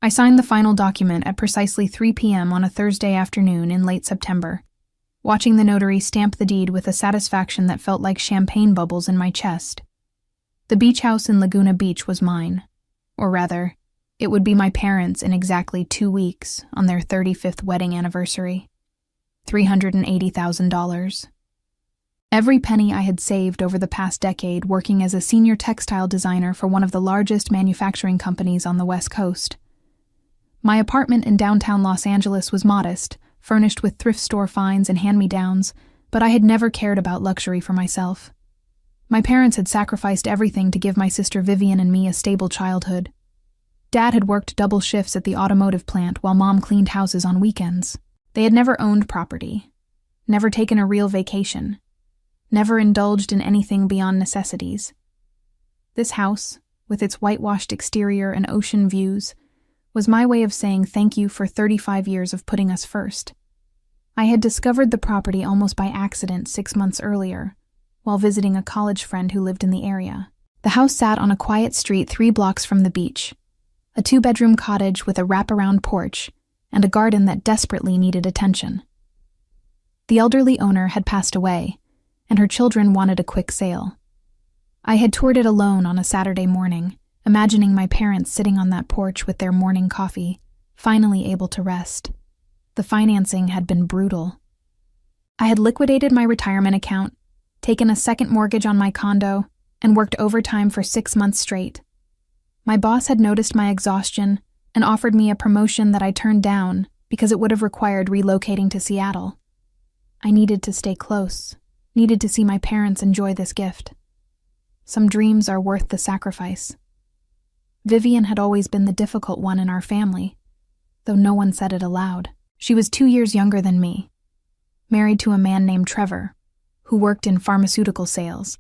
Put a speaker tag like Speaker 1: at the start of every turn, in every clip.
Speaker 1: I signed the final document at precisely 3 p.m. on a Thursday afternoon in late September, watching the notary stamp the deed with a satisfaction that felt like champagne bubbles in my chest. The beach house in Laguna Beach was mine. Or rather, it would be my parents' in exactly 2 weeks on their 35th wedding anniversary. $380,000. Every penny I had saved over the past decade working as a senior textile designer for one of the largest manufacturing companies on the West Coast. My apartment in downtown Los Angeles was modest, furnished with thrift store finds and hand-me-downs, but I had never cared about luxury for myself. My parents had sacrificed everything to give my sister Vivian and me a stable childhood. Dad had worked double shifts at the automotive plant while Mom cleaned houses on weekends. They had never owned property, never taken a real vacation, never indulged in anything beyond necessities. This house, with its whitewashed exterior and ocean views, was my way of saying thank you for 35 years of putting us first. I had discovered the property almost by accident 6 months earlier, while visiting a college friend who lived in the area. The house sat on a quiet street 3 blocks from the beach, a 2-bedroom cottage with a wraparound porch and a garden that desperately needed attention. The elderly owner had passed away, and her children wanted a quick sale. I had toured it alone on a Saturday morning, imagining my parents sitting on that porch with their morning coffee, finally able to rest. The financing had been brutal. I had liquidated my retirement account, taken a second mortgage on my condo, and worked overtime for 6 months straight. My boss had noticed my exhaustion and offered me a promotion that I turned down because it would have required relocating to Seattle. I needed to stay close, needed to see my parents enjoy this gift. Some dreams are worth the sacrifice. Vivian had always been the difficult one in our family, though no one said it aloud. She was 2 years younger than me, married to a man named Trevor, who worked in pharmaceutical sales,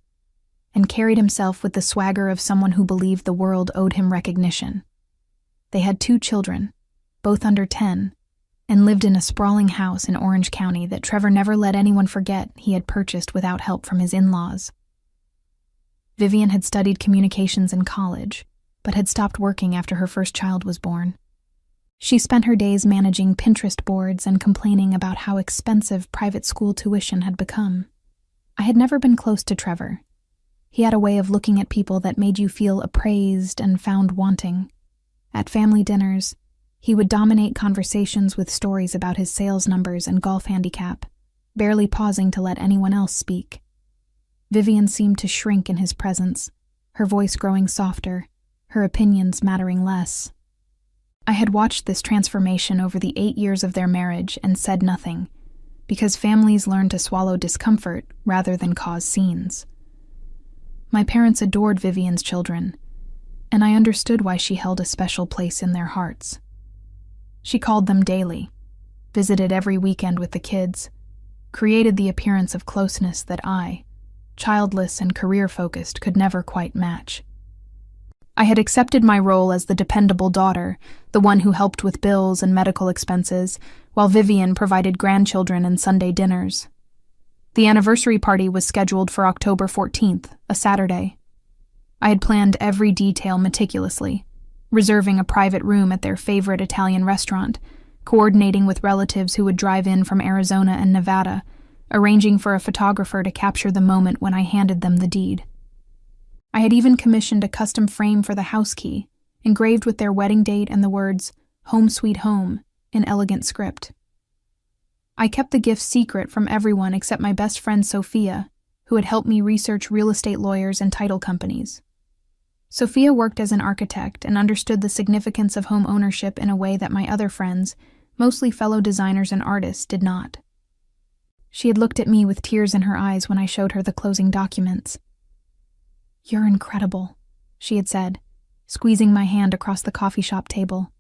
Speaker 1: and carried himself with the swagger of someone who believed the world owed him recognition. They had 2 children, both under 10, and lived in a sprawling house in Orange County that Trevor never let anyone forget he had purchased without help from his in-laws. Vivian had studied communications in college, but had stopped working after her first child was born. She spent her days managing Pinterest boards and complaining about how expensive private school tuition had become. I had never been close to Trevor. He had a way of looking at people that made you feel appraised and found wanting. At family dinners, he would dominate conversations with stories about his sales numbers and golf handicap, barely pausing to let anyone else speak. Vivian seemed to shrink in his presence, her voice growing softer, her opinions mattering less. I had watched this transformation over the 8 years of their marriage and said nothing, because families learn to swallow discomfort rather than cause scenes. My parents adored Vivian's children, and I understood why she held a special place in their hearts. She called them daily, visited every weekend with the kids, created the appearance of closeness that I, childless and career-focused, could never quite match. I had accepted my role as the dependable daughter, the one who helped with bills and medical expenses, while Vivian provided grandchildren and Sunday dinners. The anniversary party was scheduled for October 14th, a Saturday. I had planned every detail meticulously, reserving a private room at their favorite Italian restaurant, coordinating with relatives who would drive in from Arizona and Nevada, arranging for a photographer to capture the moment when I handed them the deed. I had even commissioned a custom frame for the house key, engraved with their wedding date and the words, "Home Sweet Home," in elegant script. I kept the gift secret from everyone except my best friend Sophia, who had helped me research real estate lawyers and title companies. Sophia worked as an architect and understood the significance of home ownership in a way that my other friends, mostly fellow designers and artists, did not. She had looked at me with tears in her eyes when I showed her the closing documents. "You're incredible," she had said, squeezing my hand across the coffee shop table.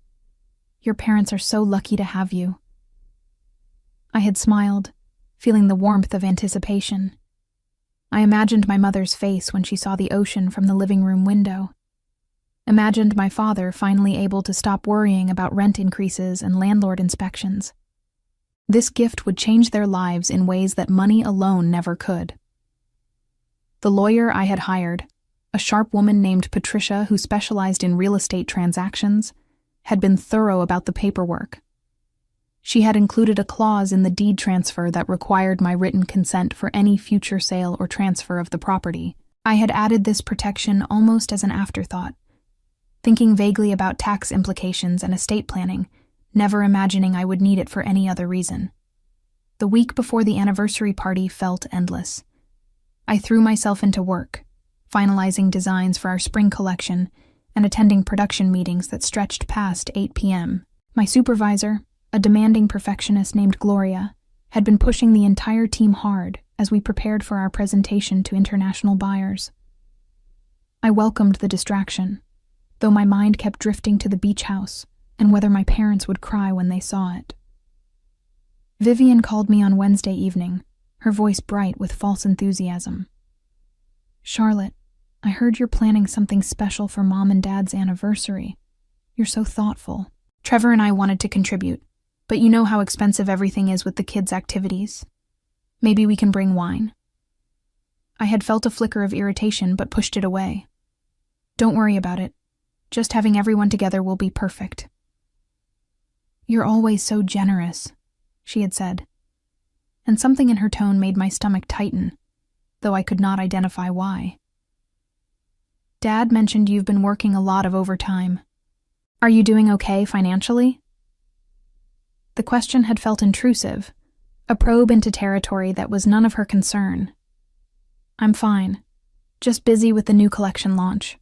Speaker 1: "Your parents are so lucky to have you." I had smiled, feeling the warmth of anticipation. I imagined my mother's face when she saw the ocean from the living room window. Imagined my father finally able to stop worrying about rent increases and landlord inspections. This gift would change their lives in ways that money alone never could. The lawyer I had hired, a sharp woman named Patricia who specialized in real estate transactions, had been thorough about the paperwork. She had included a clause in the deed transfer that required my written consent for any future sale or transfer of the property. I had added this protection almost as an afterthought, thinking vaguely about tax implications and estate planning, never imagining I would need it for any other reason. The week before the anniversary party felt endless. I threw myself into work, finalizing designs for our spring collection and attending production meetings that stretched past 8 p.m. My supervisor, a demanding perfectionist named Gloria, had been pushing the entire team hard as we prepared for our presentation to international buyers. I welcomed the distraction, though my mind kept drifting to the beach house and whether my parents would cry when they saw it. Vivian called me on Wednesday evening, her voice bright with false enthusiasm. "Charlotte, I heard you're planning something special for Mom and Dad's anniversary. You're so thoughtful." Trevor and I wanted to contribute, but you know how expensive everything is with the kids' activities. Maybe we can bring wine. I had felt a flicker of irritation but pushed it away. "Don't worry about it. Just having everyone together will be perfect." "You're always so generous," she had said, and something in her tone made my stomach tighten, though I could not identify why. "Dad mentioned you've been working a lot of overtime. Are you doing okay financially?" The question had felt intrusive, a probe into territory that was none of her concern. "I'm fine, just busy with the new collection launch."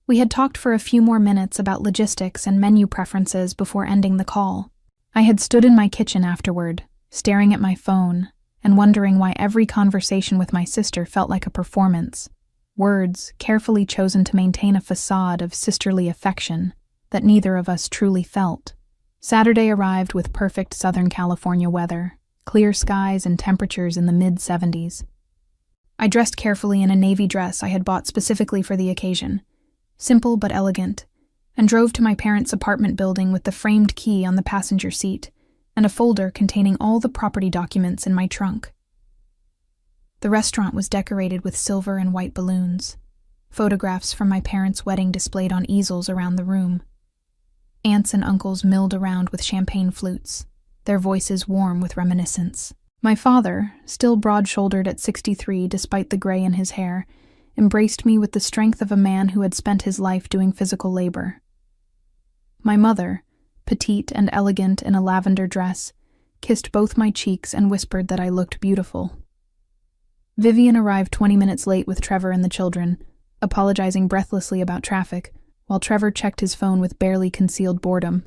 Speaker 1: We had talked for a few more minutes about logistics and menu preferences before ending the call. I had stood in my kitchen afterward, staring at my phone and wondering why every conversation with my sister felt like a performance, words carefully chosen to maintain a facade of sisterly affection that neither of us truly felt. Saturday arrived with perfect Southern California weather, clear skies and temperatures in the mid-70s. I dressed carefully in a navy dress I had bought specifically for the occasion, simple but elegant, and drove to my parents' apartment building with the framed key on the passenger seat and a folder containing all the property documents in my trunk. The restaurant was decorated with silver and white balloons, photographs from my parents' wedding displayed on easels around the room. Aunts and uncles milled around with champagne flutes, their voices warm with reminiscence. My father, still broad-shouldered at 63 despite the gray in his hair, embraced me with the strength of a man who had spent his life doing physical labor. My mother, petite and elegant in a lavender dress, kissed both my cheeks and whispered that I looked beautiful. Vivian arrived 20 minutes late with Trevor and the children, apologizing breathlessly about traffic, while Trevor checked his phone with barely concealed boredom.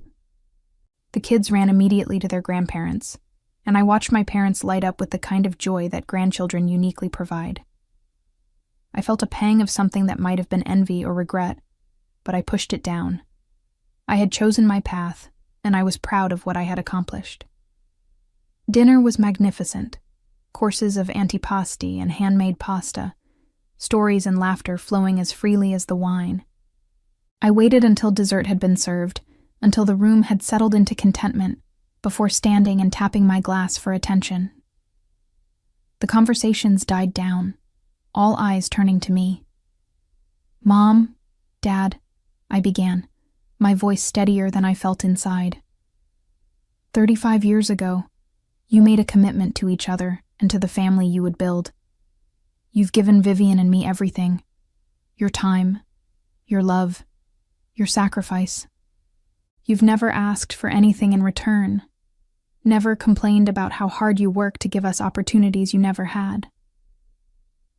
Speaker 1: The kids ran immediately to their grandparents, and I watched my parents light up with the kind of joy that grandchildren uniquely provide. I felt a pang of something that might have been envy or regret, but I pushed it down. I had chosen my path, and I was proud of what I had accomplished. Dinner was magnificent. Courses of antipasti and handmade pasta, stories and laughter flowing as freely as the wine. I waited until dessert had been served, until the room had settled into contentment, before standing and tapping my glass for attention. The conversations died down, all eyes turning to me. "Mom, Dad," I began, my voice steadier than I felt inside. 35 years ago, you made a commitment to each other and to the family you would build. You've given Vivian and me everything. Your time, your love, your sacrifice. You've never asked for anything in return, never complained about how hard you work to give us opportunities you never had.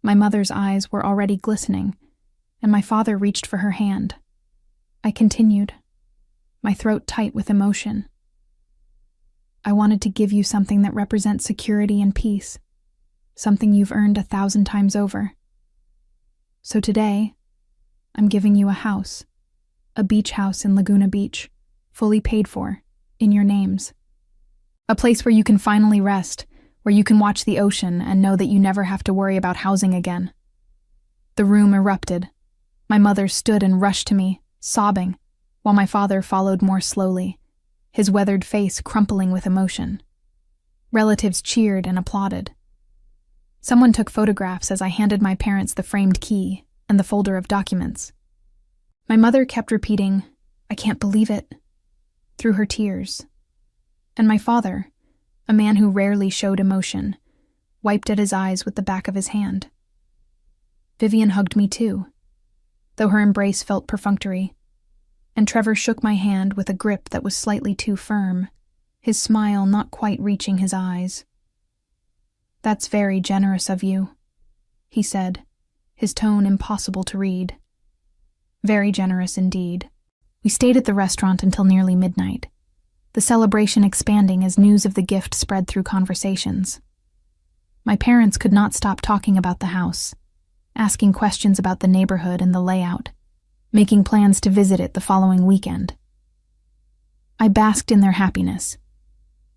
Speaker 1: My mother's eyes were already glistening, and my father reached for her hand. I continued, my throat tight with emotion. I wanted to give you something that represents security and peace, something you've earned 1,000 times over. So today, I'm giving you a house, a beach house in Laguna Beach, fully paid for, in your names. A place where you can finally rest, where you can watch the ocean and know that you never have to worry about housing again. The room erupted. My mother stood and rushed to me, sobbing, while my father followed more slowly, his weathered face crumpling with emotion. Relatives cheered and applauded. Someone took photographs as I handed my parents the framed key and the folder of documents. My mother kept repeating, I can't believe it," through her tears. And my father, a man who rarely showed emotion, wiped at his eyes with the back of his hand. Vivian hugged me too, though her embrace felt perfunctory, and Trevor shook my hand with a grip that was slightly too firm, his smile not quite reaching his eyes. "That's very generous of you," he said, his tone impossible to read. Very generous indeed. We stayed at the restaurant until nearly midnight, the celebration expanding as news of the gift spread through conversations. My parents could not stop talking about the house, asking questions about the neighborhood and the layout, making plans to visit it the following weekend. I basked in their happiness,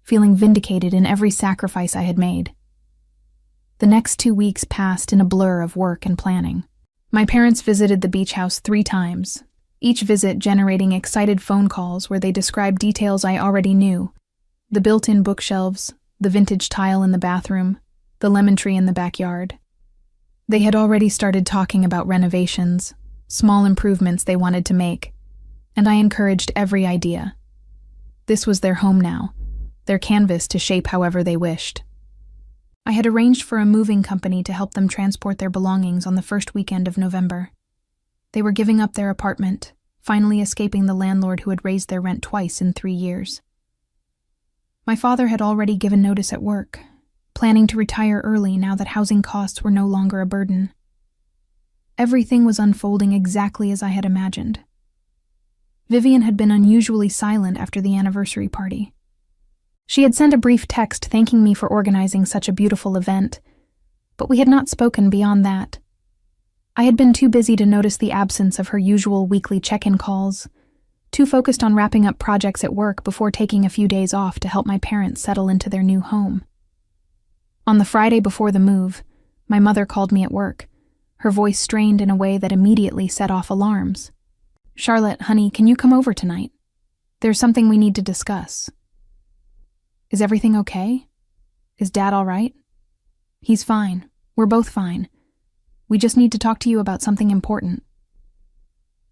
Speaker 1: feeling vindicated in every sacrifice I had made. The next 2 weeks passed in a blur of work and planning. My parents visited the beach house 3 times, each visit generating excited phone calls where they described details I already knew: the built-in bookshelves, the vintage tile in the bathroom, the lemon tree in the backyard. They had already started talking about renovations, small improvements they wanted to make, and I encouraged every idea. This was their home now, their canvas to shape however they wished. I had arranged for a moving company to help them transport their belongings on the first weekend of November. They were giving up their apartment, finally escaping the landlord who had raised their rent twice in 3 years. My father had already given notice at work, planning to retire early now that housing costs were no longer a burden. Everything was unfolding exactly as I had imagined. Vivian had been unusually silent after the anniversary party. She had sent a brief text thanking me for organizing such a beautiful event, but we had not spoken beyond that. I had been too busy to notice the absence of her usual weekly check-in calls, too focused on wrapping up projects at work before taking a few days off to help my parents settle into their new home. On the Friday before the move, my mother called me at work, her voice strained in a way that immediately set off alarms. "Charlotte, honey, can you come over tonight? There's something we need to discuss." "Is everything okay? Is Dad all right?" "He's fine. We're both fine. We just need to talk to you about something important."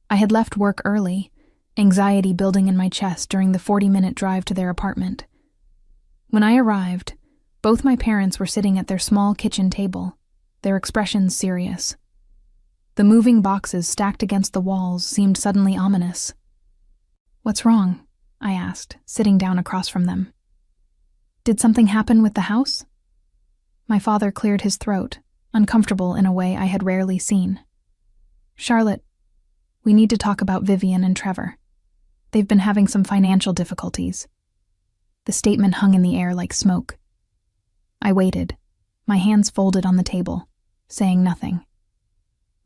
Speaker 1: I had left work early, anxiety building in my chest during the 40-minute drive to their apartment. When I arrived, both my parents were sitting at their small kitchen table, their expressions serious. The moving boxes stacked against the walls seemed suddenly ominous. "What's wrong?" I asked, sitting down across from them. "Did something happen with the house?" My father cleared his throat, uncomfortable in a way I had rarely seen. "Charlotte, we need to talk about Vivian and Trevor. They've been having some financial difficulties." The statement hung in the air like smoke. I waited, my hands folded on the table, saying nothing.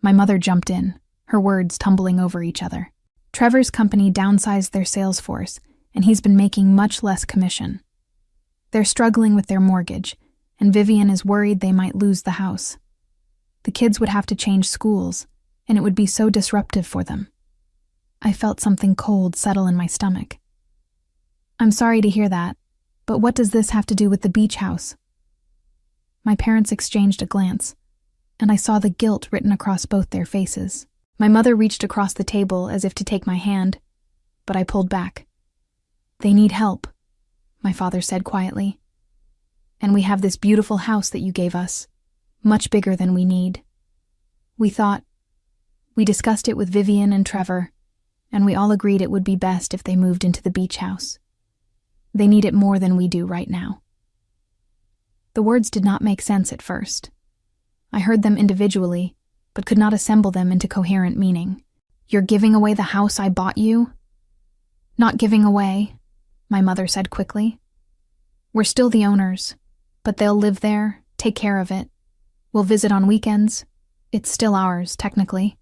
Speaker 1: My mother jumped in, her words tumbling over each other. "Trevor's company downsized their sales force, and he's been making much less commission. They're struggling with their mortgage, and Vivian is worried they might lose the house. The kids would have to change schools, and it would be so disruptive for them." I felt something cold settle in my stomach. "I'm sorry to hear that, but what does this have to do with the beach house?" My parents exchanged a glance, and I saw the guilt written across both their faces. My mother reached across the table as if to take my hand, but I pulled back. "They need help," my father said quietly. "And we have this beautiful house that you gave us, much bigger than we need. We discussed it with Vivian and Trevor, and we all agreed it would be best if they moved into the beach house. They need it more than we do right now." The words did not make sense at first. I heard them individually, but could not assemble them into coherent meaning. "You're giving away the house I bought you?" "Not giving away," my mother said quickly. "We're still the owners, but they'll live there, take care of it. We'll visit on weekends. It's still ours, technically."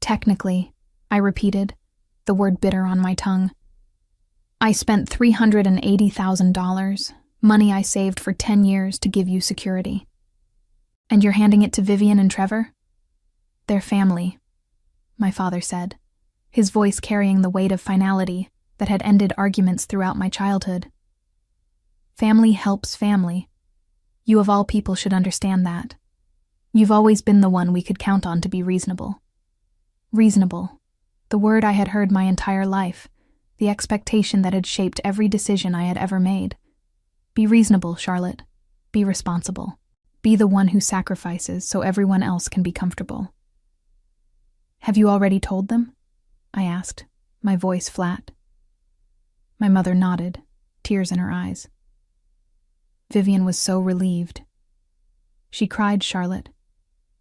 Speaker 1: "Technically," I repeated, the word bitter on my tongue. "I spent $380,000, money I saved for 10 years to give you security. And you're handing it to Vivian and Trevor?" "They're family," my father said, his voice carrying the weight of finality that had ended arguments throughout my childhood. "Family helps family. You of all people should understand that. You've always been the one we could count on to be reasonable." "Reasonable," The word I had heard my entire life, the expectation that had shaped every decision I had ever made. Be reasonable, Charlotte. Be responsible. Be the one who sacrifices so everyone else can be comfortable. Have you already told them? I asked, my voice flat. My mother nodded, tears in her eyes. Vivian was so relieved. She cried, Charlotte.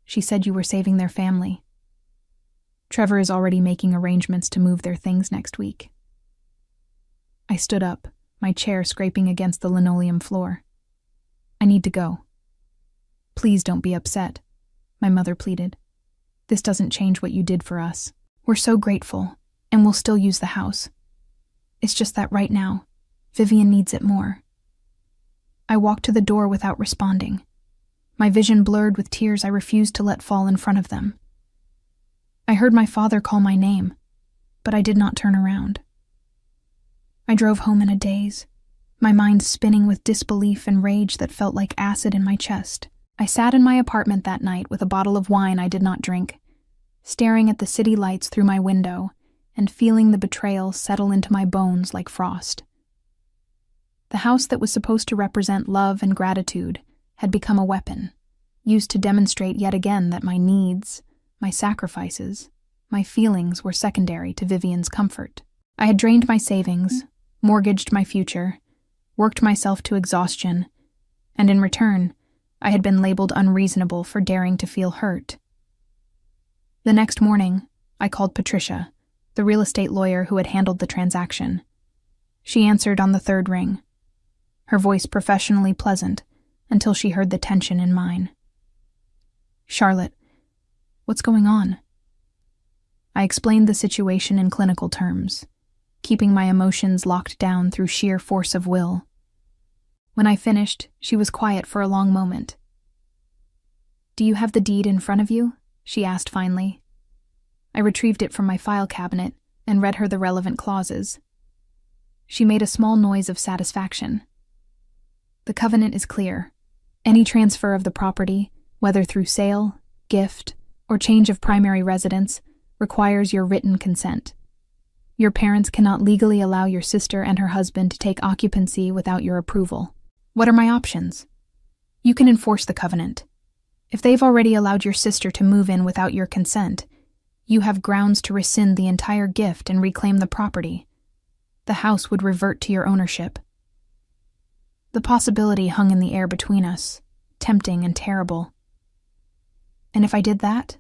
Speaker 1: She said you were saving their family. Trevor is already making arrangements to move their things next week. I stood up, my chair scraping against the linoleum floor. I need to go. Please don't be upset, my mother pleaded. This doesn't change what you did for us. We're so grateful, and we'll still use the house. It's just that right now, Vivian needs it more. I walked to the door without responding. My vision blurred with tears I refused to let fall in front of them. I heard my father call my name, but I did not turn around. I drove home in a daze, my mind spinning with disbelief and rage that felt like acid in my chest. I sat in my apartment that night with a bottle of wine I did not drink, staring at the city lights through my window and feeling the betrayal settle into my bones like frost. The house that was supposed to represent love and gratitude had become a weapon, used to demonstrate yet again that my needs, my sacrifices, my feelings were secondary to Vivian's comfort. I had drained my savings, mortgaged my future, worked myself to exhaustion, and in return, I had been labeled unreasonable for daring to feel hurt. The next morning, I called Patricia, the real estate lawyer who had handled the transaction. She answered on the third ring, her voice professionally pleasant until she heard the tension in mine. Charlotte, what's going on? I explained the situation in clinical terms, keeping my emotions locked down through sheer force of will. When I finished, she was quiet for a long moment. Do you have the deed in front of you? She asked finally. I retrieved it from my file cabinet and read her the relevant clauses. She made a small noise of satisfaction. The covenant is clear. Any transfer of the property, whether through sale, gift, or change of primary residence, requires your written consent. Your parents cannot legally allow your sister and her husband to take occupancy without your approval. What are my options? You can enforce the covenant. If they've already allowed your sister to move in without your consent, you have grounds to rescind the entire gift and reclaim the property. The house would revert to your ownership. The possibility hung in the air between us, tempting and terrible. And if I did that?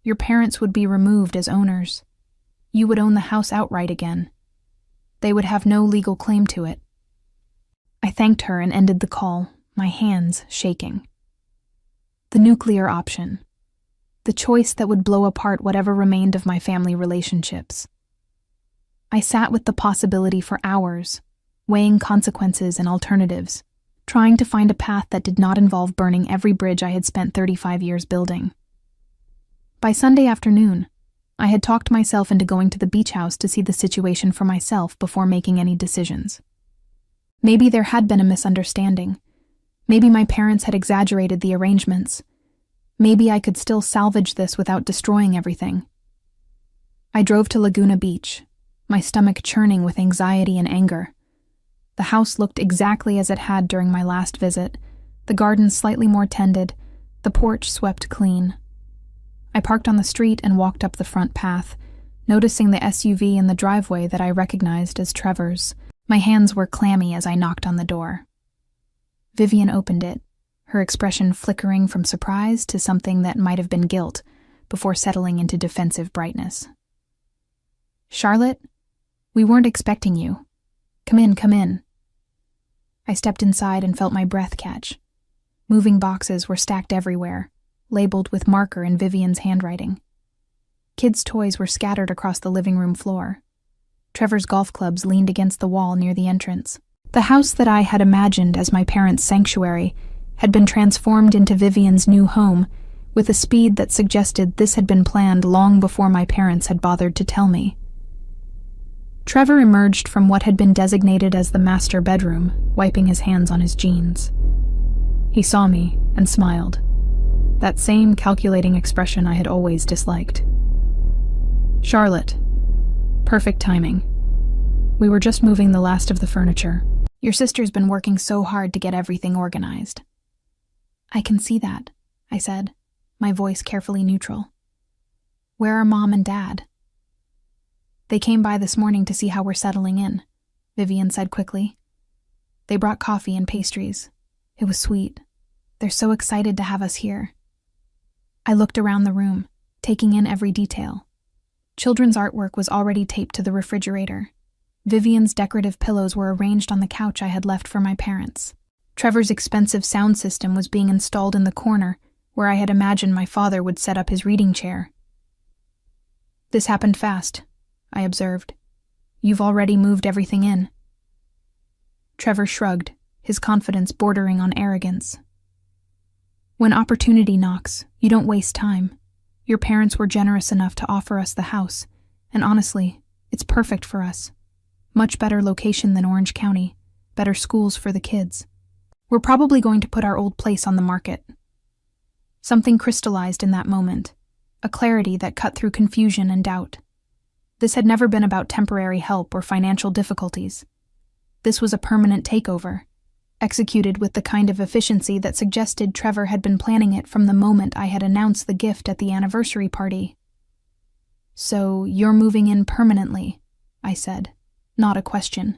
Speaker 1: Your parents would be removed as owners. You would own the house outright again. They would have no legal claim to it. I thanked her and ended the call, my hands shaking. The nuclear option. The choice that would blow apart whatever remained of my family relationships. I sat with the possibility for hours, weighing consequences and alternatives, trying to find a path that did not involve burning every bridge I had spent 35 years building. By Sunday afternoon, I had talked myself into going to the beach house to see the situation for myself before making any decisions. Maybe there had been a misunderstanding. Maybe my parents had exaggerated the arrangements. Maybe I could still salvage this without destroying everything. I drove to Laguna Beach, my stomach churning with anxiety and anger. The house looked exactly as it had during my last visit, the garden slightly more tended, the porch swept clean. I parked on the street and walked up the front path, noticing the SUV in the driveway that I recognized as Trevor's. My hands were clammy as I knocked on the door. Vivian opened it, her expression flickering from surprise to something that might have been guilt, before settling into defensive brightness. Charlotte, we weren't expecting you. Come in, come in. I stepped inside and felt my breath catch. Moving boxes were stacked everywhere, labeled with marker in Vivian's handwriting. Kids' toys were scattered across the living room floor. Trevor's golf clubs leaned against the wall near the entrance. The house that I had imagined as my parents' sanctuary had been transformed into Vivian's new home with a speed that suggested this had been planned long before my parents had bothered to tell me. Trevor emerged from what had been designated as the master bedroom, wiping his hands on his jeans. He saw me and smiled, that same calculating expression I had always disliked. Charlotte. Perfect timing. We were just moving the last of the furniture. Your sister's been working so hard to get everything organized. I can see that, I said, my voice carefully neutral. Where are Mom and Dad? They came by this morning to see how we're settling in, Vivian said quickly. They brought coffee and pastries. It was sweet. They're so excited to have us here. I looked around the room, taking in every detail. Children's artwork was already taped to the refrigerator. Vivian's decorative pillows were arranged on the couch I had left for my parents. Trevor's expensive sound system was being installed in the corner, where I had imagined my father would set up his reading chair. This happened fast, I observed. You've already moved everything in. Trevor shrugged, his confidence bordering on arrogance. When opportunity knocks, you don't waste time. Your parents were generous enough to offer us the house, and honestly, it's perfect for us. Much better location than Orange County, better schools for the kids. We're probably going to put our old place on the market. Something crystallized in that moment, a clarity that cut through confusion and doubt. This had never been about temporary help or financial difficulties. This was a permanent takeover, executed with the kind of efficiency that suggested Trevor had been planning it from the moment I had announced the gift at the anniversary party. So, you're moving in permanently, I said, not a question.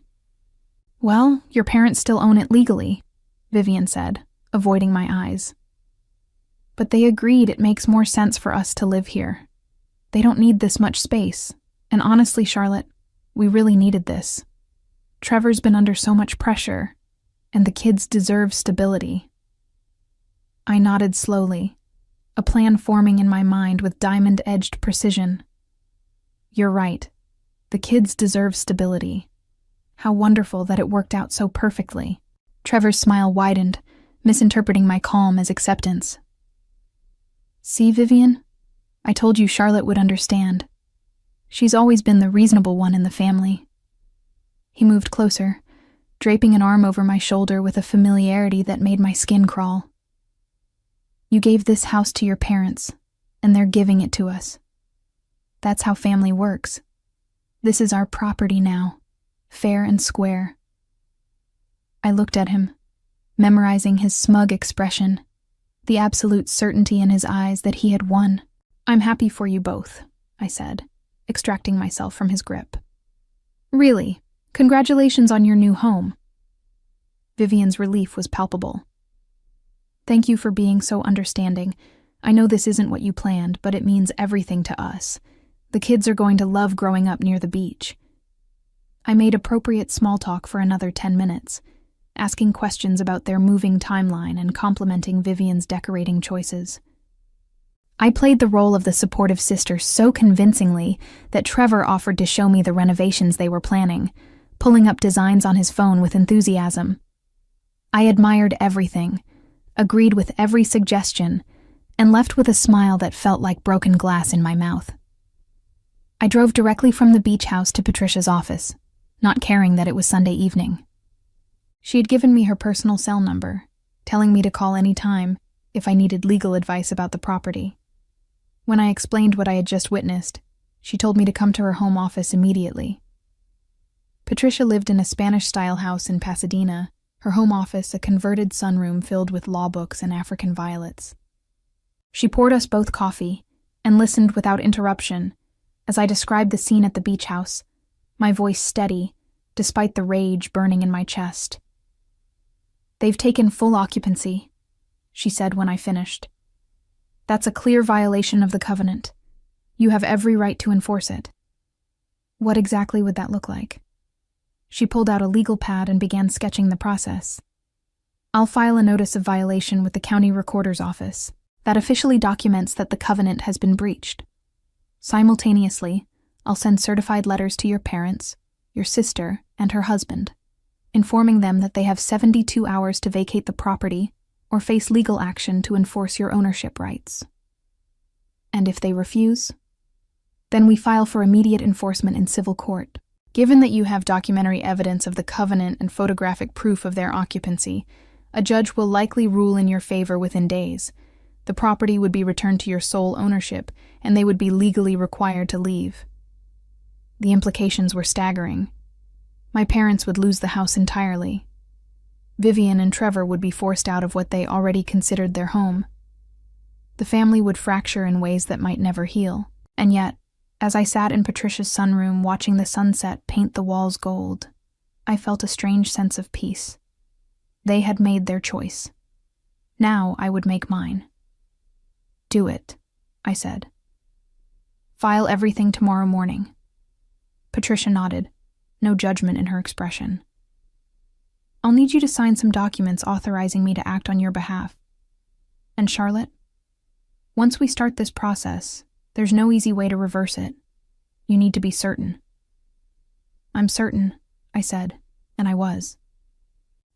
Speaker 1: Well, your parents still own it legally, Vivian said, avoiding my eyes. But they agreed it makes more sense for us to live here. They don't need this much space, and honestly, Charlotte, we really needed this. Trevor's been under so much pressure, and the kids deserve stability. I nodded slowly, a plan forming in my mind with diamond-edged precision. You're right. The kids deserve stability. How wonderful that it worked out so perfectly. Trevor's smile widened, misinterpreting my calm as acceptance. See, Vivian? I told you Charlotte would understand. She's always been the reasonable one in the family. He moved closer, draping an arm over my shoulder with a familiarity that made my skin crawl. You gave this house to your parents, and they're giving it to us. That's how family works. This is our property now, fair and square. I looked at him, memorizing his smug expression, the absolute certainty in his eyes that he had won. I'm happy for you both, I said, extracting myself from his grip. Really? Congratulations on your new home. Vivian's relief was palpable. Thank you for being so understanding. I know this isn't what you planned, but it means everything to us. The kids are going to love growing up near the beach. I made appropriate small talk for another 10 minutes, asking questions about their moving timeline and complimenting Vivian's decorating choices. I played the role of the supportive sister so convincingly that Trevor offered to show me the renovations they were planning, pulling up designs on his phone with enthusiasm. I admired everything, agreed with every suggestion, and left with a smile that felt like broken glass in my mouth. I drove directly from the beach house to Patricia's office, not caring that it was Sunday evening. She had given me her personal cell number, telling me to call any time if I needed legal advice about the property. When I explained what I had just witnessed, she told me to come to her home office immediately. Patricia lived in a Spanish-style house in Pasadena, her home office a converted sunroom filled with law books and African violets. She poured us both coffee and listened without interruption as I described the scene at the beach house, my voice steady, despite the rage burning in my chest. They've taken full occupancy, she said when I finished. That's a clear violation of the covenant. You have every right to enforce it. What exactly would that look like? She pulled out a legal pad and began sketching the process. I'll file a notice of violation with the county recorder's office that officially documents that the covenant has been breached. Simultaneously, I'll send certified letters to your parents, your sister, and her husband, informing them that they have 72 hours to vacate the property or face legal action to enforce your ownership rights. And if they refuse, then we file for immediate enforcement in civil court. Given that you have documentary evidence of the covenant and photographic proof of their occupancy, a judge will likely rule in your favor within days. The property would be returned to your sole ownership, and they would be legally required to leave. The implications were staggering. My parents would lose the house entirely. Vivian and Trevor would be forced out of what they already considered their home. The family would fracture in ways that might never heal. And yet, as I sat in Patricia's sunroom watching the sunset paint the walls gold, I felt a strange sense of peace. They had made their choice. Now I would make mine. "Do it," I said. "File everything tomorrow morning." Patricia nodded, no judgment in her expression. "I'll need you to sign some documents authorizing me to act on your behalf. And Charlotte, once we start this process, there's no easy way to reverse it. You need to be certain." "I'm certain," I said, and I was.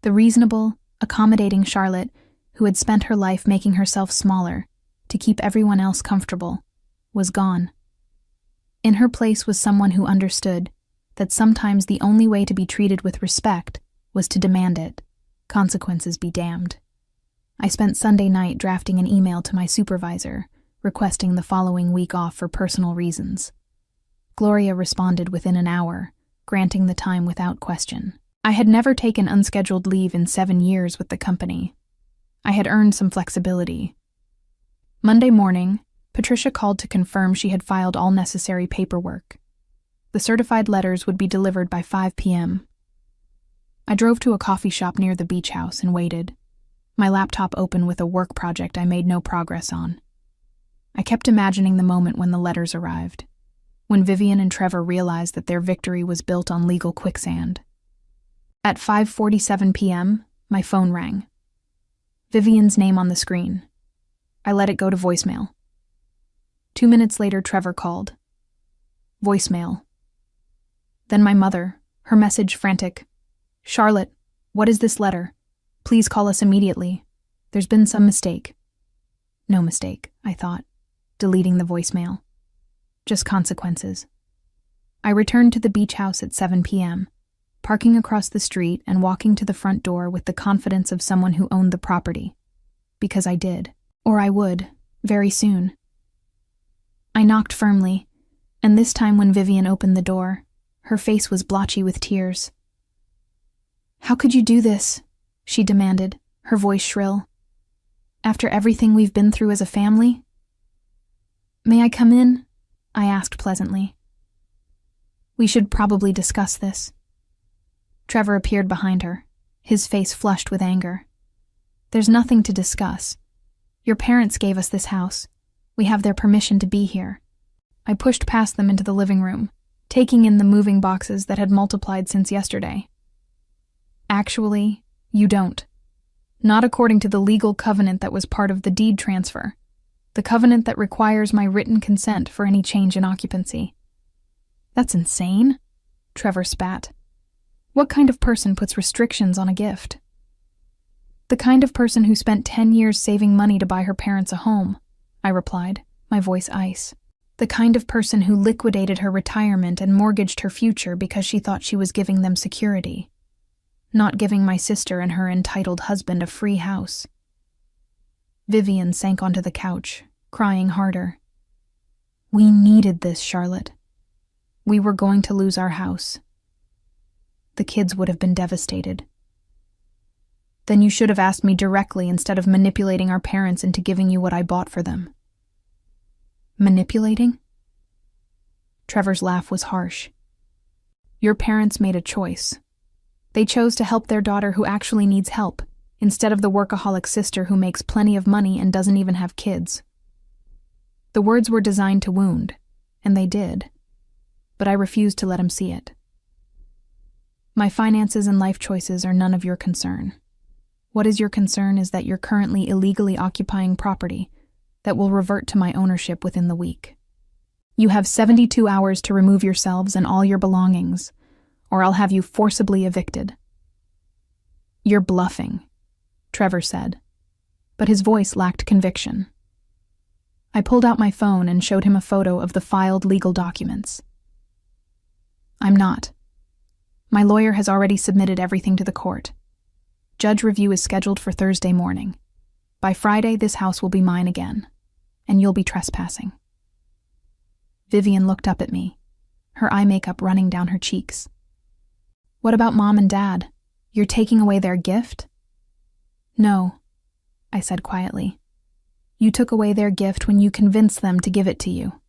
Speaker 1: The reasonable, accommodating Charlotte, who had spent her life making herself smaller to keep everyone else comfortable, was gone. In her place was someone who understood that sometimes the only way to be treated with respect was to demand it. Consequences be damned. I spent Sunday night drafting an email to my supervisor, requesting the following week off for personal reasons. Gloria responded within an hour, granting the time without question. I had never taken unscheduled leave in 7 years with the company. I had earned some flexibility. Monday morning, Patricia called to confirm she had filed all necessary paperwork. The certified letters would be delivered by 5 p.m. I drove to a coffee shop near the beach house and waited, my laptop open with a work project I made no progress on. I kept imagining the moment when the letters arrived, when Vivian and Trevor realized that their victory was built on legal quicksand. At 5:47 p.m., my phone rang. Vivian's name on the screen. I let it go to voicemail. 2 minutes later, Trevor called. Voicemail. Then my mother, her message frantic. "Charlotte, what is this letter? Please call us immediately. There's been some mistake." No mistake, I thought, deleting the voicemail. Just consequences. I returned to the beach house at 7 p.m., parking across the street and walking to the front door with the confidence of someone who owned the property. Because I did, or I would, very soon. I knocked firmly, and this time when Vivian opened the door, her face was blotchy with tears. "How could you do this?" she demanded, her voice shrill. "After everything we've been through as a family?" "May I come in?" I asked pleasantly. "We should probably discuss this." Trevor appeared behind her, his face flushed with anger. "There's nothing to discuss. Your parents gave us this house. We have their permission to be here." I pushed past them into the living room, taking in the moving boxes that had multiplied since yesterday. "Actually, you don't. Not according to the legal covenant that was part of the deed transfer, the covenant that requires my written consent for any change in occupancy." "That's insane," Trevor spat. "What kind of person puts restrictions on a gift?" "The kind of person who spent 10 years saving money to buy her parents a home," I replied, my voice ice. "The kind of person who liquidated her retirement and mortgaged her future because she thought she was giving them security. Not giving my sister and her entitled husband a free house." Vivian sank onto the couch, crying harder. "We needed this, Charlotte. We were going to lose our house. The kids would have been devastated." "Then you should have asked me directly instead of manipulating our parents into giving you what I bought for them." "Manipulating?" Trevor's laugh was harsh. "Your parents made a choice. They chose to help their daughter who actually needs help, instead of the workaholic sister who makes plenty of money and doesn't even have kids. The words were designed to wound, and they did, but I refused to let him see it. My finances and life choices are none of your concern. What is your concern is that you're currently illegally occupying property that will revert to my ownership within the week. You have 72 hours to remove yourselves and all your belongings, or I'll have you forcibly evicted." "You're bluffing," Trevor said, but his voice lacked conviction. I pulled out my phone and showed him a photo of the filed legal documents. "I'm not. My lawyer has already submitted everything to the court. Judge review is scheduled for Thursday morning. By Friday, this house will be mine again, and you'll be trespassing." Vivian looked up at me, her eye makeup running down her cheeks. "What about Mom and Dad? You're taking away their gift?" "No," I said quietly. "You took away their gift when you convinced them to give it to you.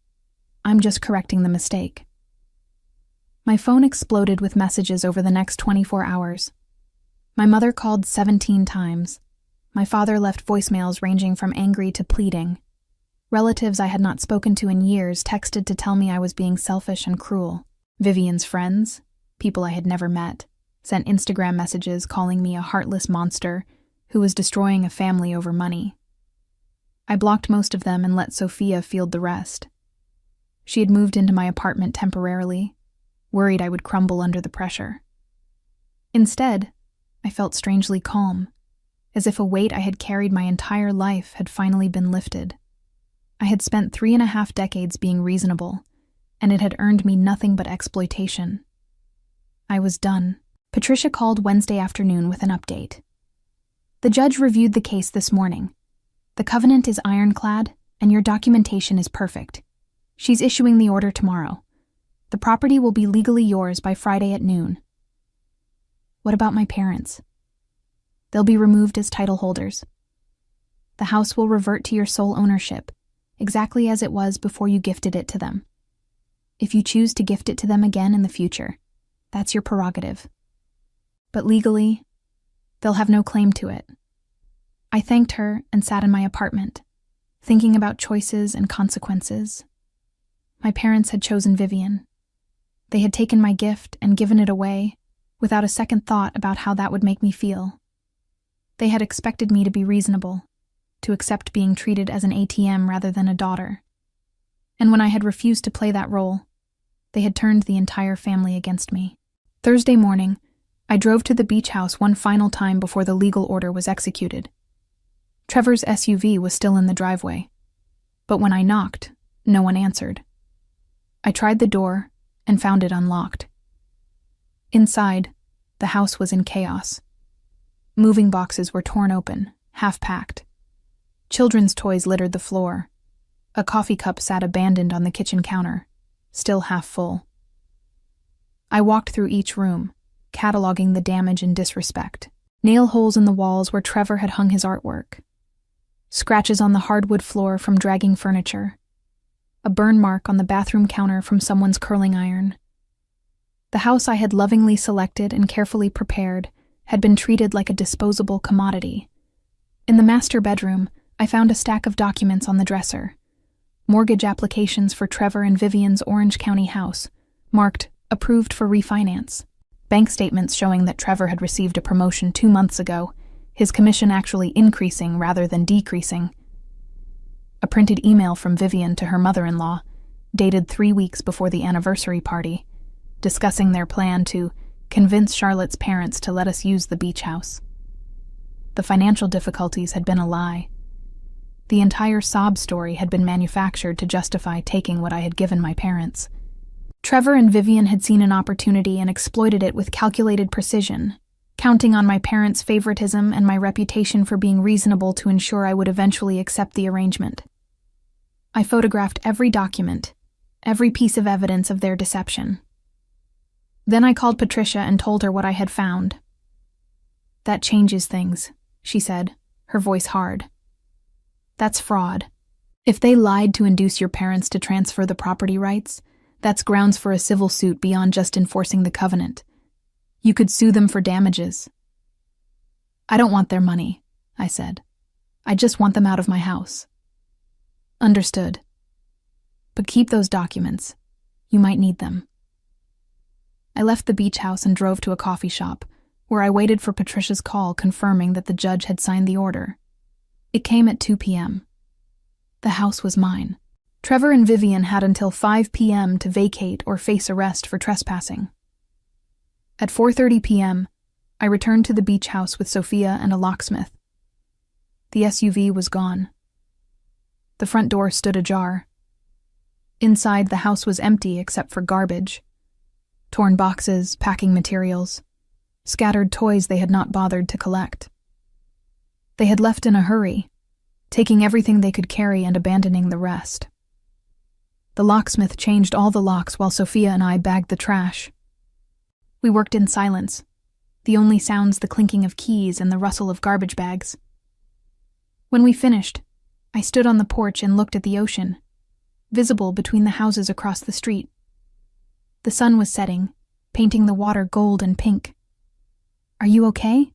Speaker 1: I'm just correcting the mistake." My phone exploded with messages over the next 24 hours. My mother called 17 times. My father left voicemails ranging from angry to pleading. Relatives I had not spoken to in years texted to tell me I was being selfish and cruel. Vivian's friends, people I had never met, sent Instagram messages calling me a heartless monster who was destroying a family over money. I blocked most of them and let Sophia field the rest. She had moved into my apartment temporarily, worried I would crumble under the pressure. Instead, I felt strangely calm, as if a weight I had carried my entire life had finally been lifted. I had spent 3.5 decades being reasonable, and it had earned me nothing but exploitation. I was done. Patricia called Wednesday afternoon with an update. "The judge reviewed the case this morning. The covenant is ironclad, and your documentation is perfect. She's issuing the order tomorrow. The property will be legally yours by Friday at noon." "What about my parents?" "They'll be removed as title holders. The house will revert to your sole ownership, exactly as it was before you gifted it to them. If you choose to gift it to them again in the future, that's your prerogative. But legally, they'll have no claim to it." I thanked her and sat in my apartment, thinking about choices and consequences. My parents had chosen Vivian. They had taken my gift and given it away without a second thought about how that would make me feel. They had expected me to be reasonable, to accept being treated as an ATM rather than a daughter. And when I had refused to play that role, they had turned the entire family against me. Thursday morning, I drove to the beach house one final time before the legal order was executed. Trevor's SUV was still in the driveway, but when I knocked, no one answered. I tried the door and found it unlocked. Inside, the house was in chaos. Moving boxes were torn open, half-packed. Children's toys littered the floor. A coffee cup sat abandoned on the kitchen counter, still half full. I walked through each room, cataloging the damage and disrespect. Nail holes in the walls where Trevor had hung his artwork. Scratches on the hardwood floor from dragging furniture. A burn mark on the bathroom counter from someone's curling iron. The house I had lovingly selected and carefully prepared had been treated like a disposable commodity. In the master bedroom, I found a stack of documents on the dresser. Mortgage applications for Trevor and Vivian's Orange County house, marked approved for refinance. Bank statements showing that Trevor had received a promotion 2 months ago, his commission actually increasing rather than decreasing. A printed email from Vivian to her mother-in-law, dated 3 weeks before the anniversary party, discussing their plan to convince Charlotte's parents to let us use the beach house. The financial difficulties had been a lie. The entire sob story had been manufactured to justify taking what I had given my parents. Trevor and Vivian had seen an opportunity and exploited it with calculated precision, counting on my parents' favoritism and my reputation for being reasonable to ensure I would eventually accept the arrangement. I photographed every document, every piece of evidence of their deception. Then I called Patricia and told her what I had found. "That changes things," she said, her voice hard. "That's fraud. If they lied to induce your parents to transfer the property rights, that's grounds for a civil suit beyond just enforcing the covenant. You could sue them for damages." "I don't want their money," I said. "I just want them out of my house." "Understood. But keep those documents. You might need them." I left the beach house and drove to a coffee shop, where I waited for Patricia's call confirming that the judge had signed the order. It came at 2 p.m. The house was mine. Trevor and Vivian had until 5 p.m. to vacate or face arrest for trespassing. At 4:30 p.m., I returned to the beach house with Sophia and a locksmith. The SUV was gone. The front door stood ajar. Inside, the house was empty except for garbage. Torn boxes, packing materials, scattered toys they had not bothered to collect. They had left in a hurry, taking everything they could carry and abandoning the rest. The locksmith changed all the locks while Sophia and I bagged the trash. We worked in silence, the only sounds the clinking of keys and the rustle of garbage bags. When we finished, I stood on the porch and looked at the ocean, visible between the houses across the street. The sun was setting, painting the water gold and pink. "Are you okay?"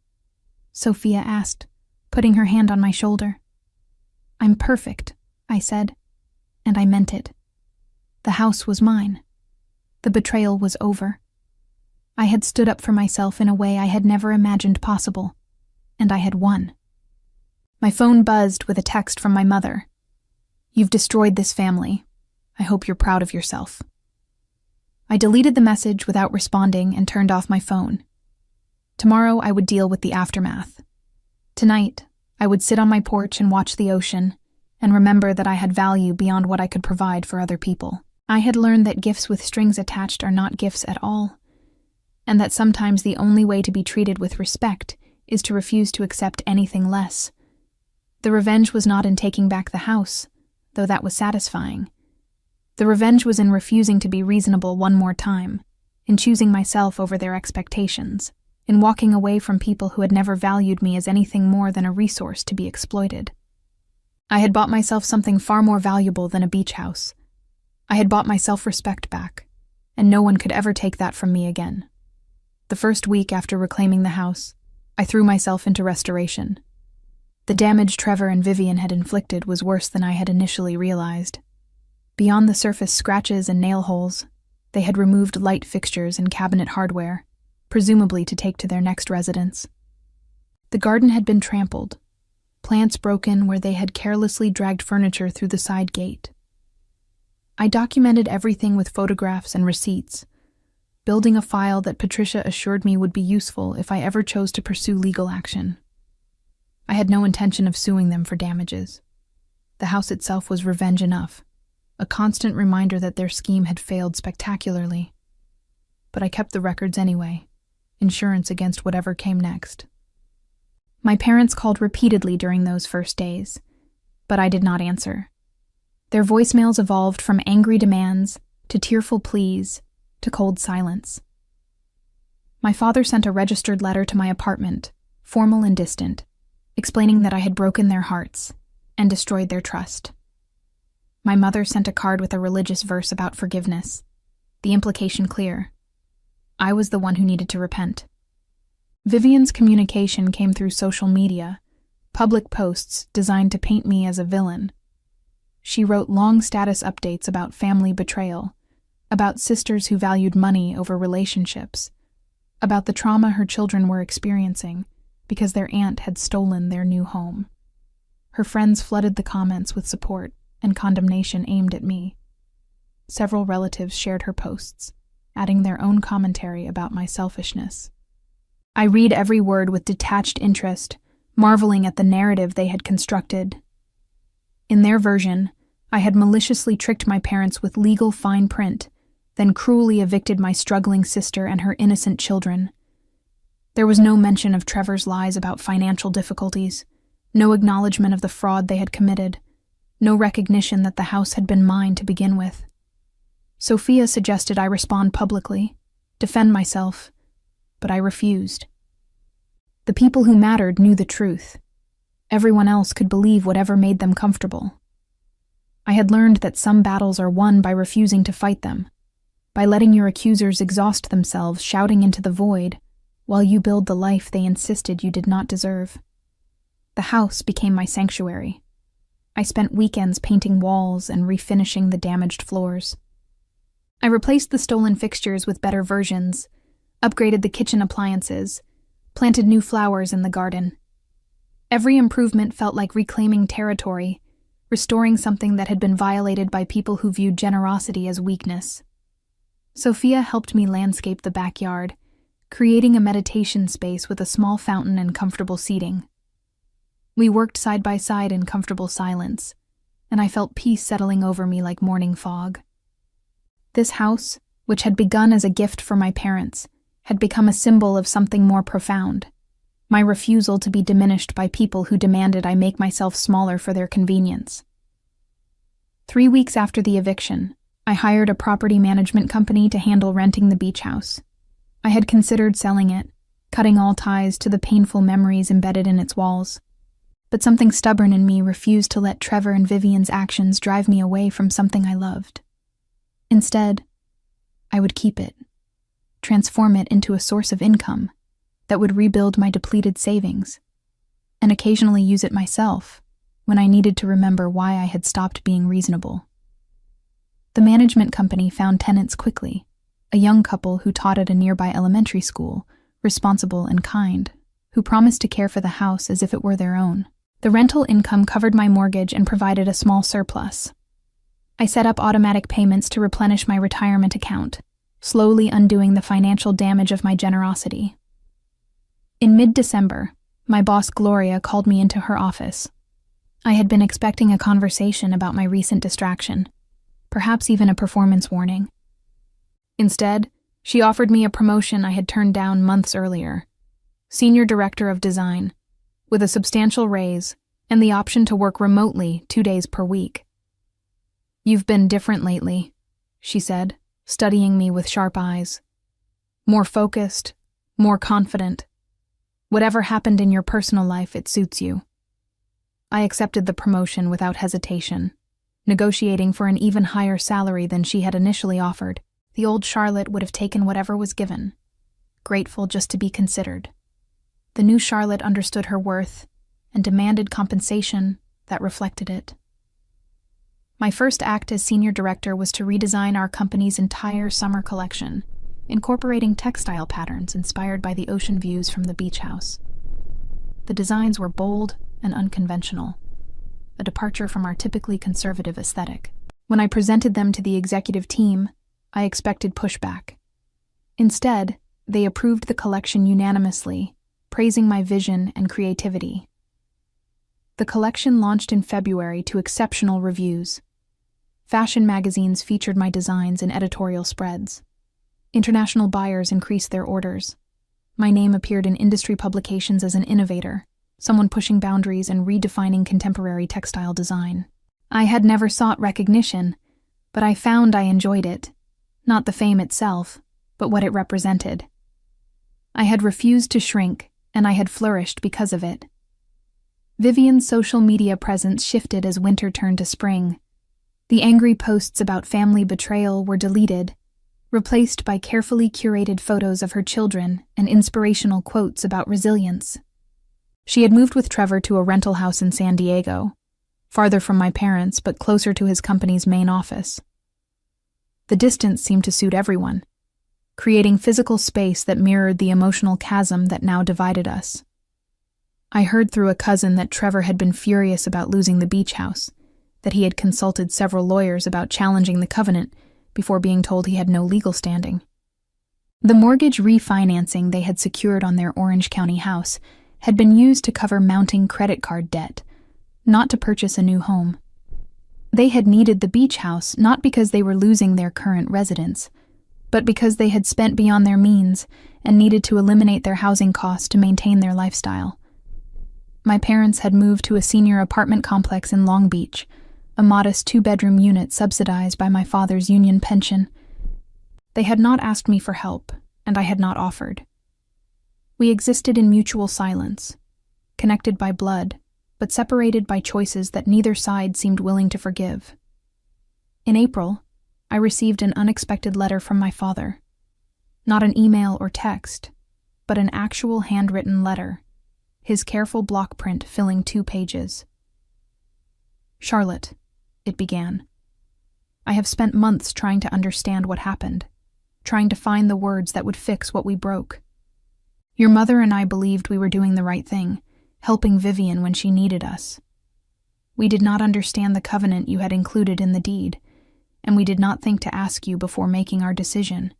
Speaker 1: Sophia asked, putting her hand on my shoulder. "I'm perfect," I said, and I meant it. The house was mine. The betrayal was over. I had stood up for myself in a way I had never imagined possible, and I had won. My phone buzzed with a text from my mother. "You've destroyed this family. I hope you're proud of yourself." I deleted the message without responding and turned off my phone. Tomorrow I would deal with the aftermath. Tonight, I would sit on my porch and watch the ocean and remember that I had value beyond what I could provide for other people. I had learned that gifts with strings attached are not gifts at all, and that sometimes the only way to be treated with respect is to refuse to accept anything less. The revenge was not in taking back the house, though that was satisfying. The revenge was in refusing to be reasonable one more time, in choosing myself over their expectations, in walking away from people who had never valued me as anything more than a resource to be exploited. I had bought myself something far more valuable than a beach house. I had bought my self-respect back, and no one could ever take that from me again. The first week after reclaiming the house, I threw myself into restoration. The damage Trevor and Vivian had inflicted was worse than I had initially realized. Beyond the surface scratches and nail holes, they had removed light fixtures and cabinet hardware, presumably to take to their next residence. The garden had been trampled, plants broken where they had carelessly dragged furniture through the side gate. I documented everything with photographs and receipts, building a file that Patricia assured me would be useful if I ever chose to pursue legal action. I had no intention of suing them for damages. The house itself was revenge enough, a constant reminder that their scheme had failed spectacularly. But I kept the records anyway, insurance against whatever came next. My parents called repeatedly during those first days, but I did not answer. Their voicemails evolved from angry demands to tearful pleas to cold silence. My father sent a registered letter to my apartment, formal and distant, explaining that I had broken their hearts and destroyed their trust. My mother sent a card with a religious verse about forgiveness, the implication clear. I was the one who needed to repent. Vivian's communication came through social media, public posts designed to paint me as a villain. She wrote long status updates about family betrayal, about sisters who valued money over relationships, about the trauma her children were experiencing because their aunt had stolen their new home. Her friends flooded the comments with support and condemnation aimed at me. Several relatives shared her posts, adding their own commentary about my selfishness. I read every word with detached interest, marveling at the narrative they had constructed. In their version, I had maliciously tricked my parents with legal fine print, then cruelly evicted my struggling sister and her innocent children. There was no mention of Trevor's lies about financial difficulties, no acknowledgement of the fraud they had committed, no recognition that the house had been mine to begin with. Sophia suggested I respond publicly, defend myself, but I refused. The people who mattered knew the truth. Everyone else could believe whatever made them comfortable. I had learned that some battles are won by refusing to fight them, by letting your accusers exhaust themselves shouting into the void while you build the life they insisted you did not deserve. The house became my sanctuary. I spent weekends painting walls and refinishing the damaged floors. I replaced the stolen fixtures with better versions, upgraded the kitchen appliances, planted new flowers in the garden. Every improvement felt like reclaiming territory, restoring something that had been violated by people who viewed generosity as weakness. Sophia helped me landscape the backyard, creating a meditation space with a small fountain and comfortable seating. We worked side by side in comfortable silence, and I felt peace settling over me like morning fog. This house, which had begun as a gift for my parents, had become a symbol of something more profound, my refusal to be diminished by people who demanded I make myself smaller for their convenience. 3 weeks after the eviction, I hired a property management company to handle renting the beach house. I had considered selling it, cutting all ties to the painful memories embedded in its walls. But something stubborn in me refused to let Trevor and Vivian's actions drive me away from something I loved. Instead, I would keep it, transform it into a source of income that would rebuild my depleted savings, and occasionally use it myself when I needed to remember why I had stopped being reasonable. The management company found tenants quickly, a young couple who taught at a nearby elementary school, responsible and kind, who promised to care for the house as if it were their own. The rental income covered my mortgage and provided a small surplus. I set up automatic payments to replenish my retirement account, slowly undoing the financial damage of my generosity. In mid-December, my boss Gloria called me into her office. I had been expecting a conversation about my recent distraction, perhaps even a performance warning. Instead, she offered me a promotion I had turned down months earlier, Senior Director of Design, with a substantial raise and the option to work remotely 2 days per week. "You've been different lately," she said, studying me with sharp eyes. "More focused, more confident. Whatever happened in your personal life, it suits you." I accepted the promotion without hesitation, negotiating for an even higher salary than she had initially offered. The old Charlotte would have taken whatever was given, grateful just to be considered. The new Charlotte understood her worth and demanded compensation that reflected it. My first act as senior director was to redesign our company's entire summer collection, incorporating textile patterns inspired by the ocean views from the beach house. The designs were bold and unconventional, a departure from our typically conservative aesthetic. When I presented them to the executive team, I expected pushback. Instead, they approved the collection unanimously, praising my vision and creativity. The collection launched in February to exceptional reviews. Fashion magazines featured my designs in editorial spreads. International buyers increased their orders. My name appeared in industry publications as an innovator, someone pushing boundaries and redefining contemporary textile design. I had never sought recognition, but I found I enjoyed it. Not the fame itself, but what it represented. I had refused to shrink, and I had flourished because of it. Vivian's social media presence shifted as winter turned to spring. The angry posts about family betrayal were deleted, replaced by carefully curated photos of her children and inspirational quotes about resilience. She had moved with Trevor to a rental house in San Diego, farther from my parents but closer to his company's main office. The distance seemed to suit everyone, creating physical space that mirrored the emotional chasm that now divided us. I heard through a cousin that Trevor had been furious about losing the beach house, that he had consulted several lawyers about challenging the covenant before being told he had no legal standing. The mortgage refinancing they had secured on their Orange County house had been used to cover mounting credit card debt, not to purchase a new home. They had needed the beach house not because they were losing their current residence, but because they had spent beyond their means and needed to eliminate their housing costs to maintain their lifestyle. My parents had moved to a senior apartment complex in Long Beach, a modest 2-bedroom unit subsidized by my father's union pension. They had not asked me for help, and I had not offered. We existed in mutual silence, connected by blood, but separated by choices that neither side seemed willing to forgive. In April, I received an unexpected letter from my father. Not an email or text, but an actual handwritten letter, his careful block print filling 2 pages. "Charlotte," it began, "I have spent months trying to understand what happened, trying to find the words that would fix what we broke. Your mother and I believed we were doing the right thing, helping Vivian when she needed us. We did not understand the covenant you had included in the deed, and we did not think to ask you before making our decision.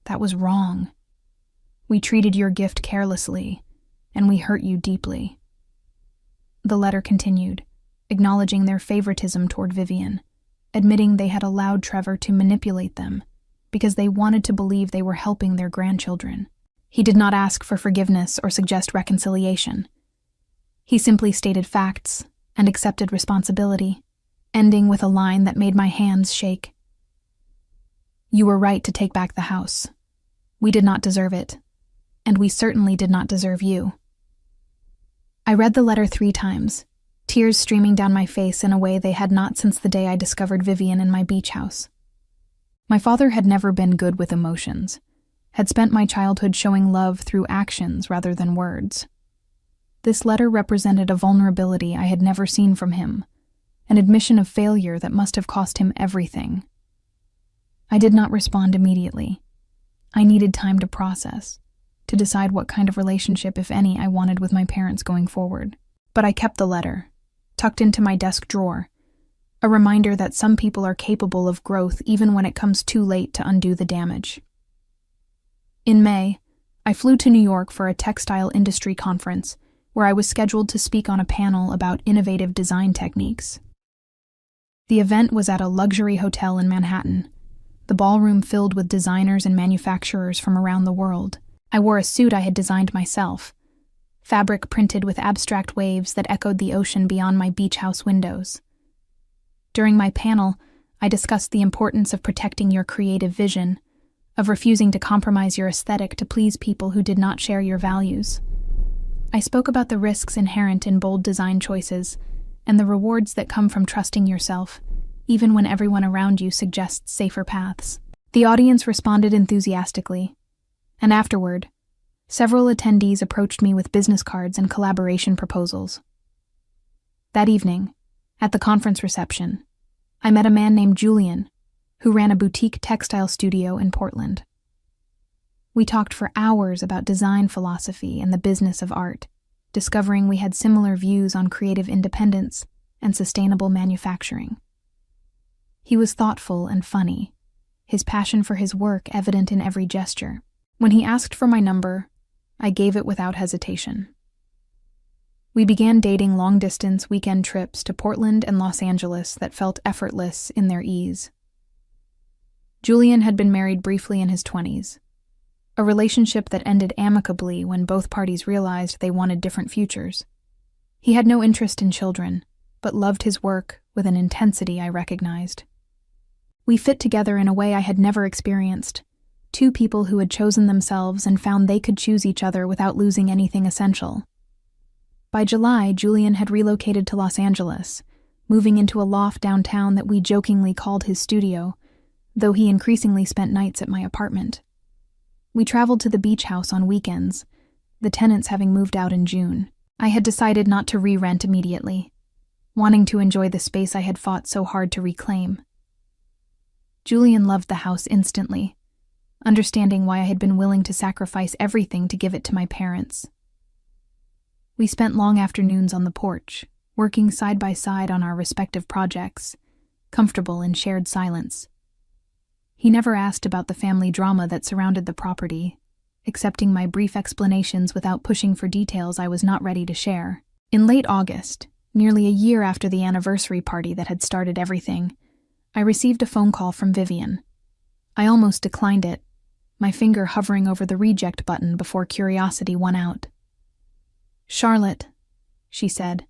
Speaker 1: That was wrong. We treated your gift carelessly, and we hurt you deeply." The letter continued, acknowledging their favoritism toward Vivian, admitting they had allowed Trevor to manipulate them because they wanted to believe they were helping their grandchildren. He did not ask for forgiveness or suggest reconciliation. He simply stated facts and accepted responsibility, ending with a line that made my hands shake. You were right to take back the house. We did not deserve it, and we certainly did not deserve you." I read the letter 3 times, tears streaming down my face in a way they had not since the day I discovered Vivian in my beach house. My father had never been good with emotions, had spent my childhood showing love through actions rather than words. This letter represented a vulnerability I had never seen from him, an admission of failure that must have cost him everything. I did not respond immediately. I needed time to process, to decide what kind of relationship, if any, I wanted with my parents going forward. But I kept the letter, tucked into my desk drawer, a reminder that some people are capable of growth even when it comes too late to undo the damage. In May, I flew to New York for a textile industry conference where I was scheduled to speak on a panel about innovative design techniques. The event was at a luxury hotel in Manhattan, the ballroom filled with designers and manufacturers from around the world. I wore a suit I had designed myself, fabric printed with abstract waves that echoed the ocean beyond my beach house windows. During my panel, I discussed the importance of protecting your creative vision, of refusing to compromise your aesthetic to please people who did not share your values. I spoke about the risks inherent in bold design choices and the rewards that come from trusting yourself, even when everyone around you suggests safer paths. The audience responded enthusiastically, and afterward, several attendees approached me with business cards and collaboration proposals. That evening, at the conference reception, I met a man named Julian, who ran a boutique textile studio in Portland. We talked for hours about design philosophy and the business of art, discovering we had similar views on creative independence and sustainable manufacturing. He was thoughtful and funny, his passion for his work evident in every gesture. When he asked for my number, I gave it without hesitation. We began dating long-distance weekend trips to Portland and Los Angeles that felt effortless in their ease. Julian had been married briefly in his 20s, a relationship that ended amicably when both parties realized they wanted different futures. He had no interest in children, but loved his work with an intensity I recognized. We fit together in a way I had never experienced, 2 people who had chosen themselves and found they could choose each other without losing anything essential. By July, Julian had relocated to Los Angeles, moving into a loft downtown that we jokingly called his studio, though he increasingly spent nights at my apartment. We traveled to the beach house on weekends, the tenants having moved out in June. I had decided not to re-rent immediately, wanting to enjoy the space I had fought so hard to reclaim. Julian loved the house instantly, understanding why I had been willing to sacrifice everything to give it to my parents. We spent long afternoons on the porch, working side by side on our respective projects, comfortable in shared silence. He never asked about the family drama that surrounded the property, accepting my brief explanations without pushing for details I was not ready to share. In late August, nearly a year after the anniversary party that had started everything, I received a phone call from Vivian. I almost declined it, my finger hovering over the reject button before curiosity won out. "Charlotte," she said,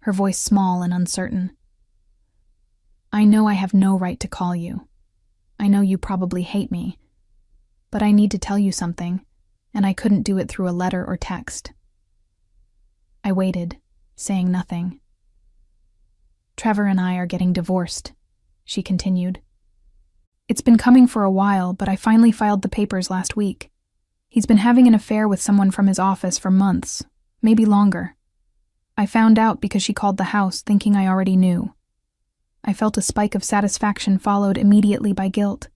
Speaker 1: her voice small and uncertain. "I know I have no right to call you. I know you probably hate me, but I need to tell you something, and I couldn't do it through a letter or text." I waited, saying nothing. "Trevor and I are getting divorced," she continued. "It's been coming for a while, but I finally filed the papers last week. He's been having an affair with someone from his office for months, maybe longer. I found out because she called the house, thinking I already knew. I felt a spike of satisfaction followed immediately by guilt.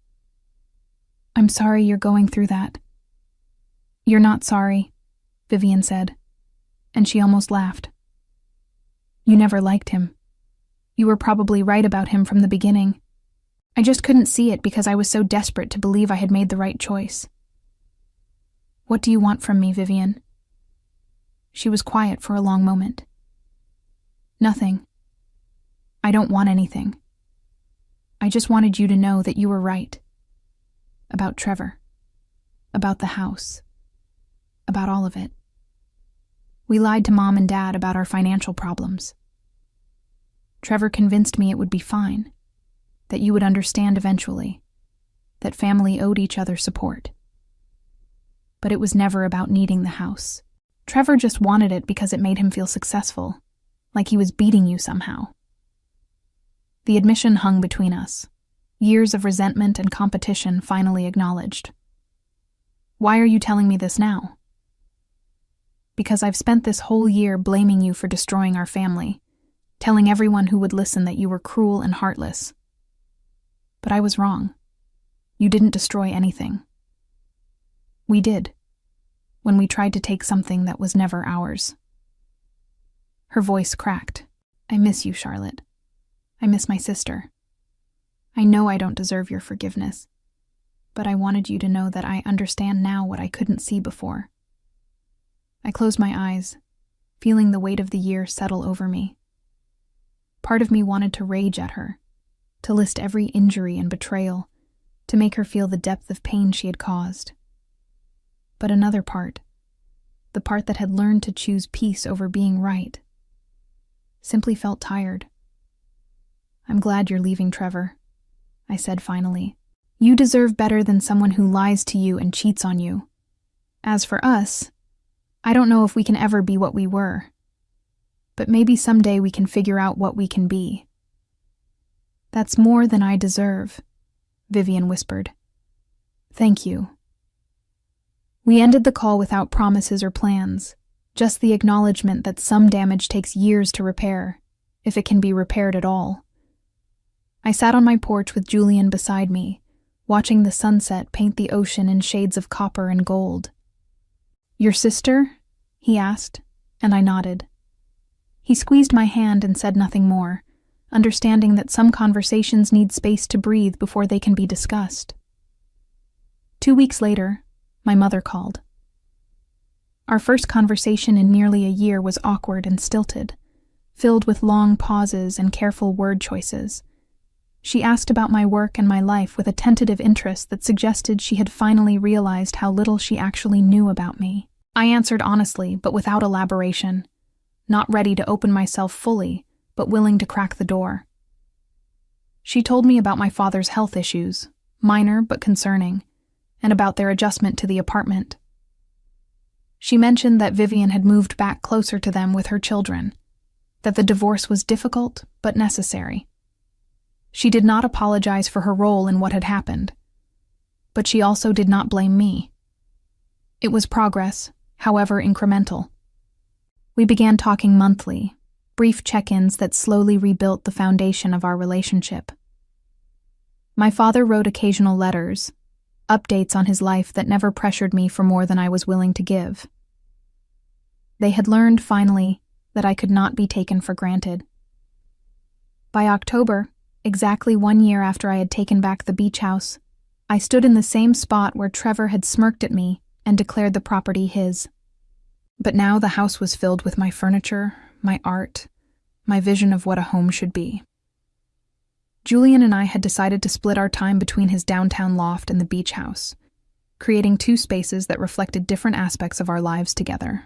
Speaker 1: "I'm sorry you're going through that." "You're not sorry," Vivian said, and she almost laughed. "You never liked him. You were probably right about him from the beginning. I just couldn't see it because I was so desperate to believe I had made the right choice." "What do you want from me, Vivian?" She was quiet for a long moment. "Nothing. I don't want anything. I just wanted you to know that you were right. About Trevor. About the house. About all of it. We lied to Mom and Dad about our financial problems. Trevor convinced me it would be fine, that you would understand eventually. that family owed each other support. But it was never about needing the house. Trevor just wanted it because it made him feel successful, like he was beating you somehow. The admission hung between us, years of resentment and competition finally acknowledged. Why are you telling me this now? Because I've spent this whole year blaming you for destroying our family, telling everyone who would listen that you were cruel and heartless. But I was wrong. You didn't destroy anything. We did, when we tried to take something that was never ours. Her voice cracked. I miss you, Charlotte. I miss my sister. I know I don't deserve your forgiveness, but I wanted you to know that I understand now what I couldn't see before. I closed my eyes, feeling the weight of the year settle over me. Part of me wanted to rage at her, to list every injury and betrayal, to make her feel the depth of pain she had caused. But another part, the part that had learned to choose peace over being right, simply felt tired. I'm glad you're leaving, Trevor, I said finally. You deserve better than someone who lies to you and cheats on you. As for us, I don't know if we can ever be what we were, but maybe someday we can figure out what we can be. That's more than I deserve, Vivian whispered. Thank you. We ended the call without promises or plans, just the acknowledgement that some damage takes years to repair, if it can be repaired at all. I sat on my porch with Julian beside me, watching the sunset paint the ocean in shades of copper and gold. Your sister? He asked, and I nodded. He squeezed my hand and said nothing more, understanding that some conversations need space to breathe before they can be discussed. 2 weeks later, my mother called. Our first conversation in nearly a year was awkward and stilted, filled with long pauses and careful word choices. She asked about my work and my life with a tentative interest that suggested she had finally realized how little she actually knew about me. I answered honestly, but without elaboration, not ready to open myself fully, but willing to crack the door. She told me about my father's health issues, minor but concerning, and about their adjustment to the apartment. She mentioned that Vivian had moved back closer to them with her children, that the divorce was difficult but necessary. She did not apologize for her role in what had happened, but she also did not blame me. It was progress, however incremental. We began talking monthly, brief check-ins that slowly rebuilt the foundation of our relationship. My father wrote occasional letters, updates on his life that never pressured me for more than I was willing to give. They had learned, finally, that I could not be taken for granted. By October, exactly 1 year after I had taken back the beach house, I stood in the same spot where Trevor had smirked at me and declared the property his. But now the house was filled with my furniture, my art, my vision of what a home should be. Julian and I had decided to split our time between his downtown loft and the beach house, creating 2 spaces that reflected different aspects of our lives together.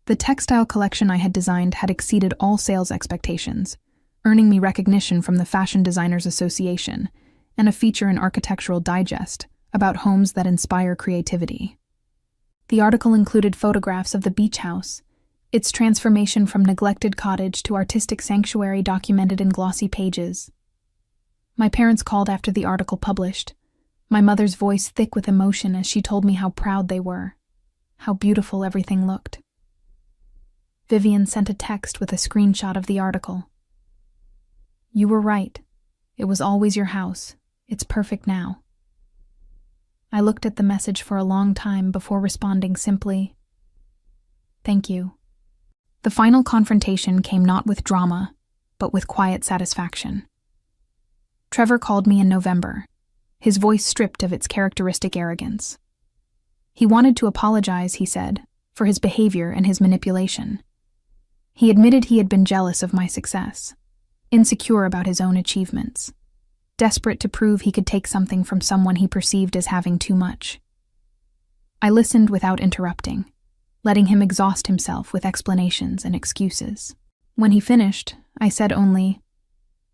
Speaker 1: The textile collection I had designed had exceeded all sales expectations, earning me recognition from the Fashion Designers Association and a feature in Architectural Digest about homes that inspire creativity. The article included photographs of the beach house, its transformation from neglected cottage to artistic sanctuary documented in glossy pages. My parents called after the article published, my mother's voice thick with emotion as she told me how proud they were, how beautiful everything looked. Vivian sent a text with a screenshot of the article. You were right. It was always your house. It's perfect now. I looked at the message for a long time before responding simply, thank you. The final confrontation came not with drama, but with quiet satisfaction. Trevor called me in November, his voice stripped of its characteristic arrogance. He wanted to apologize, he said, for his behavior and his manipulation. He admitted he had been jealous of my success, insecure about his own achievements, desperate to prove he could take something from someone he perceived as having too much. I listened without interrupting, letting him exhaust himself with explanations and excuses. When he finished, I said only,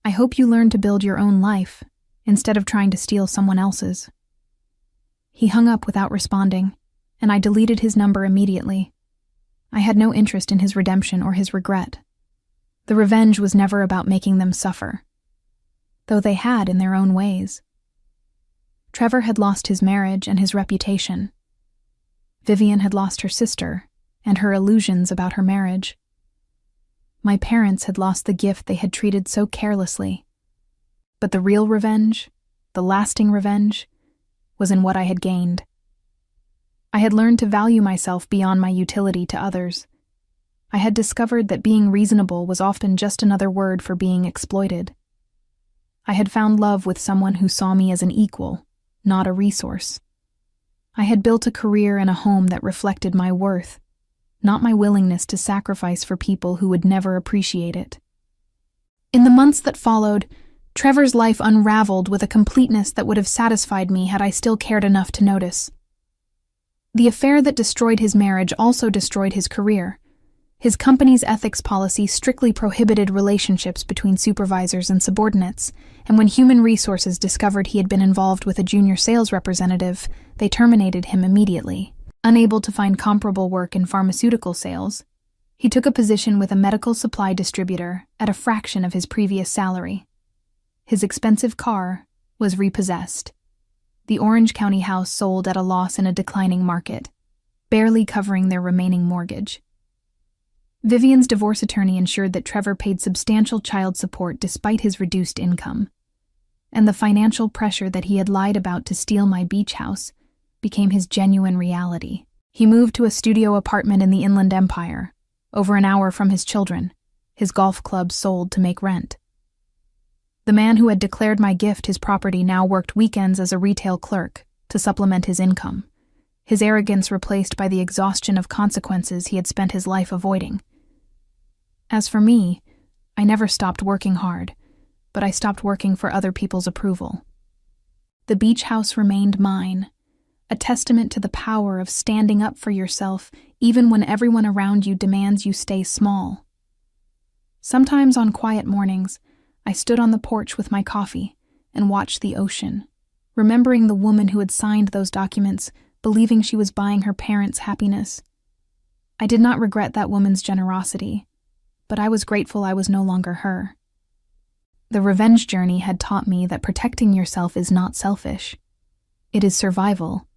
Speaker 1: I hope you learn to build your own life instead of trying to steal someone else's. He hung up without responding, and I deleted his number immediately. I had no interest in his redemption or his regret. The revenge was never about making them suffer, though they had in their own ways. Trevor had lost his marriage and his reputation. Vivian had lost her sister and her illusions about her marriage. My parents had lost the gift they had treated so carelessly. But the real revenge, the lasting revenge, was in what I had gained. I had learned to value myself beyond my utility to others. I had discovered that being reasonable was often just another word for being exploited. I had found love with someone who saw me as an equal, not a resource. I had built a career and a home that reflected my worth, not my willingness to sacrifice for people who would never appreciate it. In the months that followed, Trevor's life unraveled with a completeness that would have satisfied me had I still cared enough to notice. The affair that destroyed his marriage also destroyed his career. His company's ethics policy strictly prohibited relationships between supervisors and subordinates, and when human resources discovered he had been involved with a junior sales representative, they terminated him immediately. Unable to find comparable work in pharmaceutical sales, he took a position with a medical supply distributor at a fraction of his previous salary. His expensive car was repossessed. The Orange County house sold at a loss in a declining market, barely covering their remaining mortgage. Vivian's divorce attorney ensured that Trevor paid substantial child support despite his reduced income, and the financial pressure that he had lied about to steal my beach house became his genuine reality. He moved to a studio apartment in the Inland Empire, over an hour from his children, his golf club sold to make rent. The man who had declared my gift his property now worked weekends as a retail clerk to supplement his income, his arrogance replaced by the exhaustion of consequences he had spent his life avoiding. As for me, I never stopped working hard, but I stopped working for other people's approval. The beach house remained mine, a testament to the power of standing up for yourself even when everyone around you demands you stay small. Sometimes on quiet mornings, I stood on the porch with my coffee and watched the ocean, remembering the woman who had signed those documents, believing she was buying her parents' happiness. I did not regret that woman's generosity, but I was grateful I was no longer her. The revenge journey had taught me that protecting yourself is not selfish. It is survival,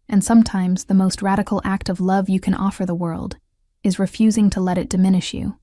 Speaker 1: and sometimes the most radical act of love you can offer the world is refusing to let it diminish you.